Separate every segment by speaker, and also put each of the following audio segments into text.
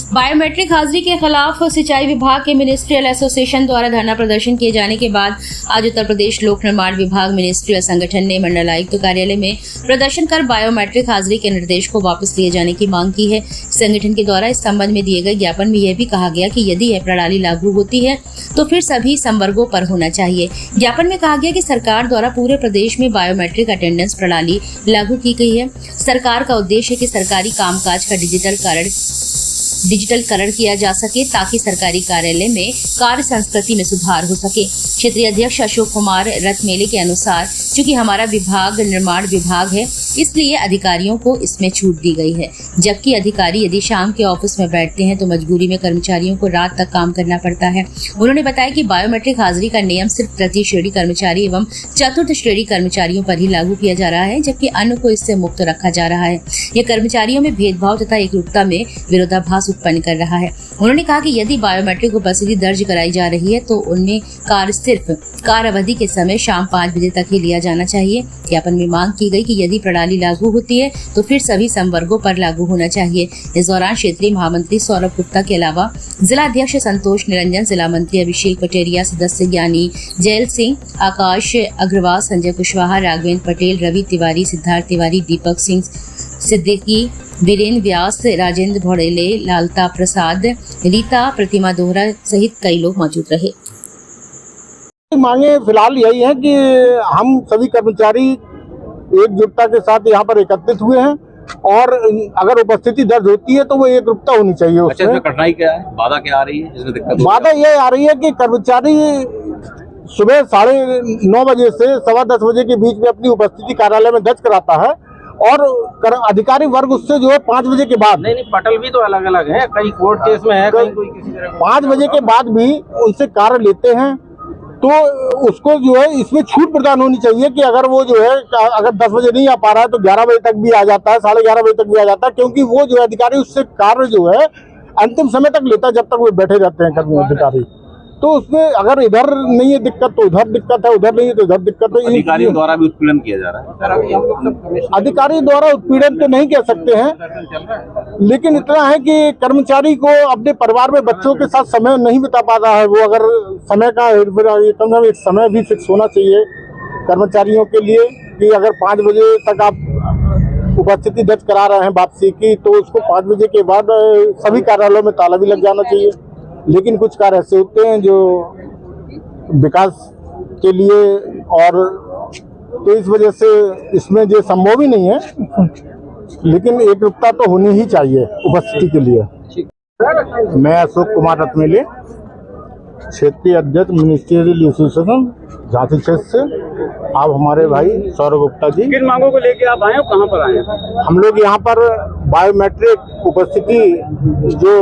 Speaker 1: Biometric हाजिरी के खिलाफ सिंचाई विभाग के मिनिस्ट्रियल एसोसिएशन द्वारा धरना प्रदर्शन किए जाने के बाद आज उत्तर प्रदेश लोक निर्माण विभाग मिनिस्ट्रियल संगठन ने मंडल आयुक्त कार्यालय में प्रदर्शन कर बायोमेट्रिक हाजिरी के निर्देश को वापस लिए जाने की मांग की है। संगठन के द्वारा इस संबंध में दिए गए ज्ञापन में यह भी कहा गया कि यदि यह प्रणाली लागू होती है तो फिर सभी संवर्गों पर होना चाहिए। ज्ञापन में कहा गया कि सरकार द्वारा पूरे प्रदेश में बायोमेट्रिक अटेंडेंस प्रणाली लागू की गई है। सरकार का उद्देश्य है कि सरकारी कामकाज का डिजिटलकरण किया जा सके ताकि सरकारी कार्यालय में कार्य संस्कृति में सुधार हो सके। क्षेत्रीय अध्यक्ष अशोक कुमार रथमेले के अनुसार चूंकि हमारा विभाग निर्माण विभाग है इसलिए अधिकारियों को इसमें छूट दी गई है, जबकि अधिकारी यदि शाम के ऑफिस में बैठते हैं तो मजबूरी में कर्मचारियों को रात तक काम करना पड़ता है। उन्होंने बताया कि बायोमेट्रिक हाजिरी का नियम सिर्फ तृतीय श्रेणी कर्मचारी एवं चतुर्थ श्रेणी कर्मचारियों पर ही लागू किया जा रहा है, जबकि अन्य को इससे मुक्त रखा जा रहा है। यह कर्मचारियों में भेदभाव तथा एकरूपता में विरोधाभास उत्पन्न कर रहा है। उन्होंने कहा कि यदि बायोमेट्रिक उपस्थिति दर्ज कराई जा रही है तो उनमें कार्य सिर्फ कार्य अवधि के समय शाम 5 बजे तक ही लिया जाना चाहिए। ज्ञापन में मांग की गई कि यदि प्रणाली लागू होती है तो फिर सभी संवर्गों पर लागू होना चाहिए। इस दौरान क्षेत्रीय महामंत्री सौरभ गुप्ता के अलावा जिला अध्यक्ष संतोष निरंजन, जिला मंत्री अभिषेक पटेरिया, सदस्य ज्ञानी जैल सिंह, आकाश अग्रवाल, संजय कुशवाहा, राघवेंद्र पटेल, रवि तिवारी, सिद्धार्थ तिवारी, दीपक सिंह सिद्दीकी, वीरेंद्र व्यास, राजेंद्र भोड़ेले, लालता प्रसाद, रीता प्रतिमा दोहरा सहित कई लोग मौजूद रहे।
Speaker 2: मांगे फिलहाल यही है कि हम सभी कर्मचारी एकजुटता के साथ यहाँ पर एकत्रित हुए हैं और अगर उपस्थिति दर्ज होती है तो वो एकरूपता होनी चाहिए।
Speaker 3: अच्छा, इसमें कठिनाई क्या है, बाधा क्या आ रही है, जिसमें दिक्कत? बाधा
Speaker 2: ये आ रही है कि कर्मचारी सुबह 9:30 बजे से 10:15 बजे के बीच में अपनी उपस्थिति कार्यालय में दर्ज कराता है और अधिकारी वर्ग उससे जो है 5 बजे के बाद
Speaker 3: नहीं पटल भी तो अलग अलग है, कहीं कोर्ट केस में है, कहीं कोई किसी तरह
Speaker 2: 5 बजे के बाद भी उनसे कार्य लेते हैं तो उसको जो है इसमें छूट प्रदान होनी चाहिए कि अगर वो जो है अगर 10 बजे नहीं आ पा रहा है तो 11 बजे तक भी आ जाता है, 11:30 बजे तक भी आ जाता है, क्योंकि वो जो है अधिकारी उससे कार्य जो है अंतिम समय तक लेता है जब तक वो बैठे रहते हैं कर्मी अधिकारी। तो उसमें अगर इधर नहीं है दिक्कत तो उधर दिक्कत है, उधर नहीं है तो इधर दिक्कत है।
Speaker 3: अधिकारियों द्वारा भी उत्पीड़न किया जा रहा है।
Speaker 2: अधिकारी द्वारा उत्पीड़न तो नहीं कह सकते हैं, लेकिन इतना है कि कर्मचारी को अपने परिवार में बच्चों के साथ समय नहीं बिता पाता है। वो अगर समय का एक समय भी फिक्स होना चाहिए कर्मचारियों के लिए कि अगर 5 बजे तक आप उपस्थिति दर्ज करा रहे हैं वापसी की तो उसको 5 बजे के बाद सभी कार्यालयों में ताला भी लग जाना चाहिए। लेकिन कुछ कार्य ऐसे होते हैं जो विकास के लिए और तो इस वजह से इसमें जो संभव ही नहीं है, लेकिन एकरूपता तो होनी ही चाहिए उपस्थिति के लिए। मैं अशोक कुमार रथमेले, क्षेत्रीय अध्यक्ष मिनिस्ट्रियल एसोसिएशन झांसी क्षेत्र से। आप हमारे भाई सौरभ गुप्ता जी,
Speaker 3: किन मांगों को लेके आप आए हो, कहाँ पर आए हैं?
Speaker 2: हम लोग यहाँ पर बायोमेट्रिक उपस्थिति जो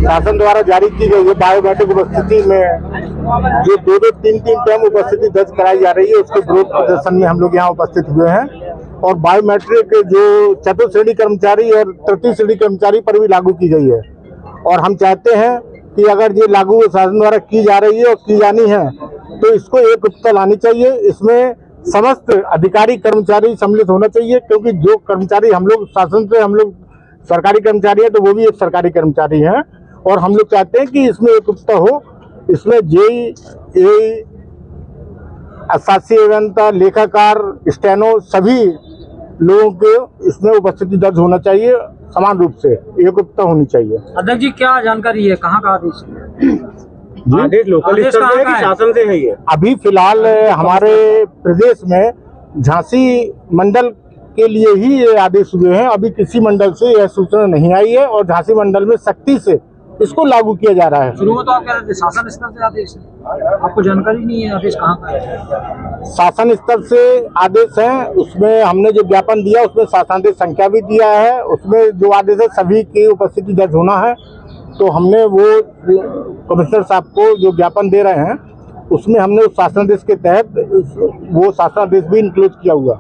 Speaker 2: शासन द्वारा जारी की गई है, बायोमेट्रिक उपस्थिति में जो 2-3 टाइम उपस्थिति दर्ज कराई जा रही है उसके विरोध प्रदर्शन में हम लोग यहाँ उपस्थित हुए हैं। और बायोमेट्रिक जो चतुर्थ श्रेणी कर्मचारी और तृतीय श्रेणी कर्मचारी पर भी लागू की गई है और हम चाहते हैं कि अगर ये लागू शासन द्वारा की जा रही है और की जानी है तो इसको एकरूपता लानी चाहिए। इसमें समस्त अधिकारी कर्मचारी सम्मिलित होना चाहिए, क्योंकि जो कर्मचारी हम लोग शासन से हम लोग सरकारी कर्मचारी है तो वो भी एक सरकारी कर्मचारी हैं और हम लोग चाहते हैं कि इसमें एकरूपता हो। इसमें जेई, शासी अभियंता, लेखाकार, स्टेनो सभी लोगों के इसमें उपस्थिति दर्ज होना चाहिए, समान रूप से एकरूपता होनी चाहिए।
Speaker 4: अध्यक्ष जी, क्या जानकारी है, कहाँ का आदेश है?
Speaker 2: आदेश लोकल स्तर से है कि शासन से है? ये अभी फिलहाल हमारे प्रदेश में झांसी मंडल के लिए ही ये आदेश हुए हैं। अभी किसी मंडल से यह सूचना नहीं आई है और झांसी मंडल में सख्ती से इसको लागू किया जा रहा है।
Speaker 4: शुरू में तो आप कह रहे थे शासन स्तर से आदेश है, आपको जानकारी नहीं है आदेश कहाँ का है?
Speaker 2: शासन स्तर से आदेश है, उसमें हमने जो ज्ञापन दिया उसमें शासनादेश संख्या भी दिया है। उसमें जो आदेश है सभी की उपस्थिति दर्ज होना है, तो हमने वो कमिश्नर साहब को जो ज्ञापन दे रहे हैं उसमें हमने उस शासनादेश के तहत वो शासनादेश भी इंक्लूड किया हुआ।